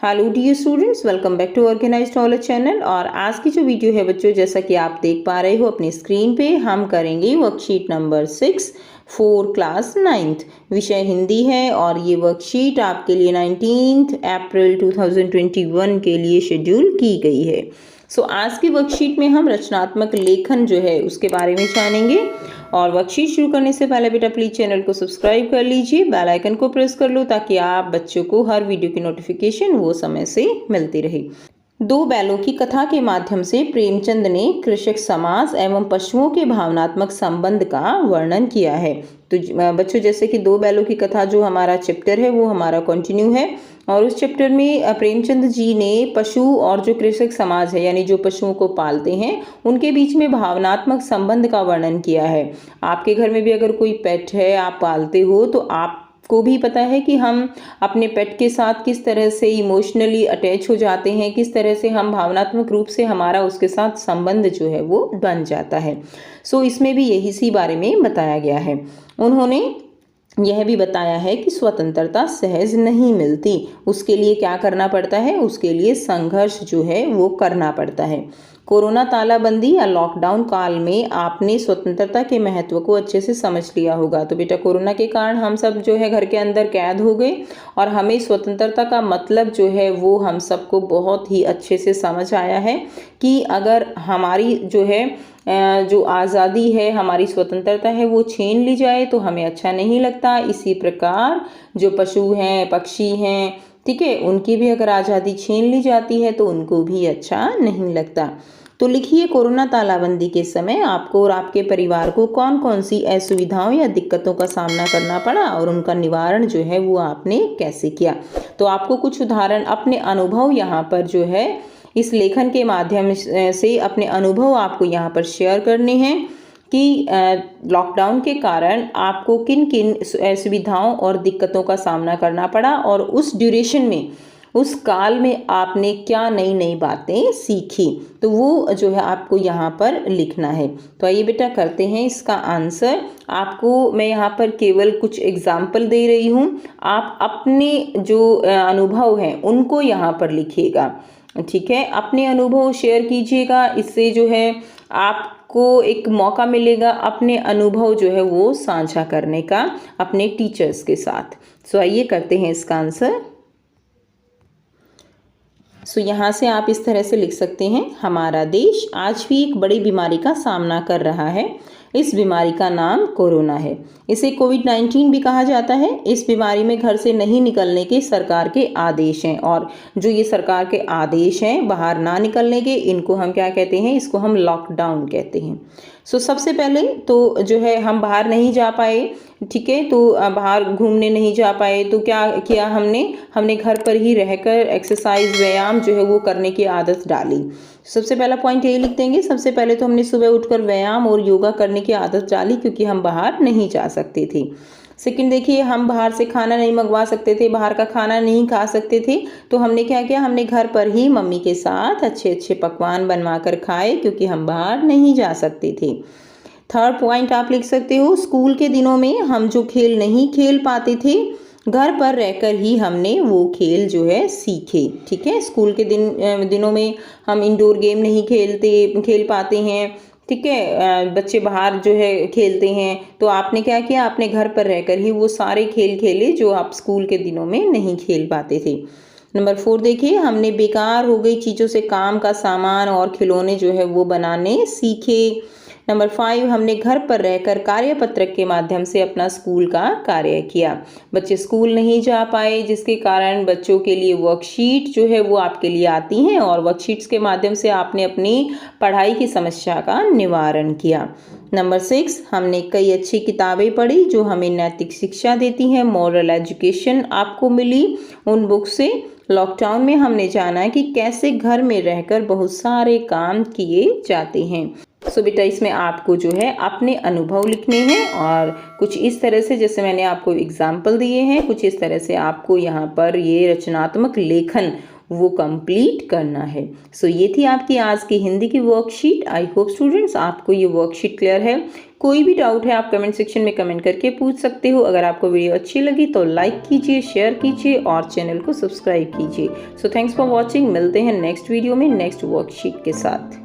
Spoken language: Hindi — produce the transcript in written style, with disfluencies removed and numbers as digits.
Hello dear students, welcome back to organised knowledge channel. और आज की जो वीडियो है बच्चों, जैसा कि आप देख पा रहे हो अपनी स्क्रीन पे, हम करेंगे worksheet number 6 for class 9th। विषय हिंदी है और ये वर्कशीट आपके लिए 19 अप्रैल 2021 के लिए शेड्यूल की गई है। आज की वर्कशीट में हम रचनात्मक लेखन जो है उसके बारे में जानेंगे। और वर्कशीट शुरू करने से पहले बेटा प्लीज चैनल को सब्सक्राइब कर लीजिए, बेल आइकन को प्रेस कर लो ताकि आप बच्चों को हर वीडियो की नोटिफिकेशन वो समय से मिलती रहे। दो बैलों की कथा के माध्यम से प्रेमचंद ने कृषक समाज एवं पशुओं के भावनात्मक संबंध का वर्णन किया है। तो बच्चों, जैसे कि दो बैलों की कथा जो हमारा चैप्टर है वो हमारा कंटिन्यू है। और उस चैप्टर में प्रेमचंद जी ने पशु और जो कृषक समाज है यानी जो पशुओं को पालते हैं उनके बीच में भावनात्मक संबंध का वर्णन किया है। आपके घर में भी अगर कोई पेट है, आप पालते हो, तो आपको भी पता है कि हम अपने पेट के साथ किस तरह से इमोशनली अटैच हो जाते हैं, किस तरह से हम भावनात्मक रूप से हमारा उसके साथ संबंध जो है वो बन जाता है। इसमें भी यही सी बारे में बताया गया है। उन्होंने यह भी बताया है कि स्वतंत्रता सहज नहीं मिलती, उसके लिए क्या करना पड़ता है, उसके लिए संघर्ष जो है वो करना पड़ता है। कोरोना तालाबंदी या लॉकडाउन काल में आपने स्वतंत्रता के महत्व को अच्छे से समझ लिया होगा। तो बेटा, कोरोना के कारण हम सब जो है घर के अंदर कैद हो गए और हमें स्वतंत्रता का मतलब जो है वो हम सबको बहुत ही अच्छे से समझ आया है कि अगर हमारी जो है जो आज़ादी है, हमारी स्वतंत्रता है, वो छीन ली जाए तो हमें अच्छा नहीं लगता। इसी प्रकार जो पशु हैं, पक्षी हैं, ठीक है, उनकी भी अगर आज़ादी छीन ली जाती है तो उनको भी अच्छा नहीं लगता। तो लिखिए, कोरोना तालाबंदी के समय आपको और आपके परिवार को कौन कौन सी असुविधाओं या दिक्कतों का सामना करना पड़ा और उनका निवारण जो है वो आपने कैसे किया। तो आपको कुछ उदाहरण, अपने अनुभव यहाँ पर जो है इस लेखन के माध्यम से अपने अनुभव आपको यहाँ पर शेयर करने हैं कि लॉकडाउन के कारण आपको किन किन असुविधाओं और दिक्कतों का सामना करना पड़ा और उस ड्यूरेशन में, उस काल में आपने क्या नई नई बातें सीखी। तो वो जो है आपको यहाँ पर लिखना है। तो आइए बेटा करते हैं इसका आंसर। आपको मैं यहाँ पर केवल कुछ एग्जाम्पल दे रही हूँ, आप अपने जो अनुभव हैं उनको यहाँ पर लिखिएगा, ठीक है। अपने अनुभव शेयर कीजिएगा, इससे जो है आपको एक मौका मिलेगा अपने अनुभव जो है वो साझा करने का अपने टीचर्स के साथ। आइए करते हैं इसका आंसर। यहाँ से आप इस तरह से लिख सकते हैं, हमारा देश आज भी एक बड़ी बीमारी का सामना कर रहा है। इस बीमारी का नाम कोरोना है। इसे कोविड-19 भी कहा जाता है। इस बीमारी में घर से नहीं निकलने के सरकार के आदेश हैं और जो ये सरकार के आदेश हैं बाहर ना निकलने के, इनको हम क्या कहते हैं, इसको हम लॉकडाउन कहते हैं। सबसे पहले तो जो है हम बाहर नहीं जा पाए, ठीक है, तो बाहर घूमने नहीं जा पाए तो क्या किया हमने घर पर ही रहकर एक्सरसाइज, व्यायाम जो है वो करने की आदत डाली। सबसे पहला पॉइंट यही लिख देंगे, सबसे पहले तो हमने सुबह उठकर व्यायाम और योगा करने की आदत डाली क्योंकि हम बाहर नहीं जा सकते थे। सेकंड देखिए, हम बाहर से खाना नहीं मंगवा सकते थे, बाहर का खाना नहीं खा सकते थे, तो हमने क्या किया, हमने घर पर ही मम्मी के साथ अच्छे अच्छे पकवान बनवा कर खाए क्योंकि हम बाहर नहीं जा सकते थे। थर्ड पॉइंट आप लिख सकते हो, स्कूल के दिनों में हम जो खेल नहीं खेल पाते थे, घर पर रहकर ही हमने वो खेल जो है सीखे, ठीक है। स्कूल के दिनों में हम इंडोर गेम नहीं खेल पाते हैं, ठीक है, बच्चे बाहर जो है खेलते हैं, तो आपने क्या किया, आपने घर पर रहकर ही वो सारे खेल खेले जो आप स्कूल के दिनों में नहीं खेल पाते थे। नंबर 4 देखिए, हमने बेकार हो गई चीज़ों से काम का सामान और खिलौने जो है वो बनाने सीखे। नंबर 5, हमने घर पर रहकर कार्यपत्रक के माध्यम से अपना स्कूल का कार्य किया। बच्चे स्कूल नहीं जा पाए जिसके कारण बच्चों के लिए वर्कशीट जो है वो आपके लिए आती हैं और वर्कशीट्स के माध्यम से आपने अपनी पढ़ाई की समस्या का निवारण किया। नंबर 6, हमने कई अच्छी किताबें पढ़ी जो हमें नैतिक शिक्षा देती हैं, मॉरल एजुकेशन आपको मिली उन बुक से। लॉकडाउन में हमने जाना कि कैसे घर में रहकर बहुत सारे काम किए जाते हैं। बेटा, इसमें आपको जो है अपने अनुभव लिखने हैं और कुछ इस तरह से, जैसे मैंने आपको एग्जाम्पल दिए हैं, कुछ इस तरह से आपको यहाँ पर ये रचनात्मक लेखन वो कंप्लीट करना है। ये थी आपकी आज की हिंदी की वर्कशीट। आई होप स्टूडेंट्स आपको ये वर्कशीट क्लियर है। कोई भी डाउट है आप कमेंट सेक्शन में कमेंट करके पूछ सकते हो। अगर आपको वीडियो अच्छी लगी तो लाइक कीजिए, शेयर कीजिए और चैनल को सब्सक्राइब कीजिए। So thanks for watching. मिलते हैं नेक्स्ट वीडियो में नेक्स्ट वर्कशीट के साथ।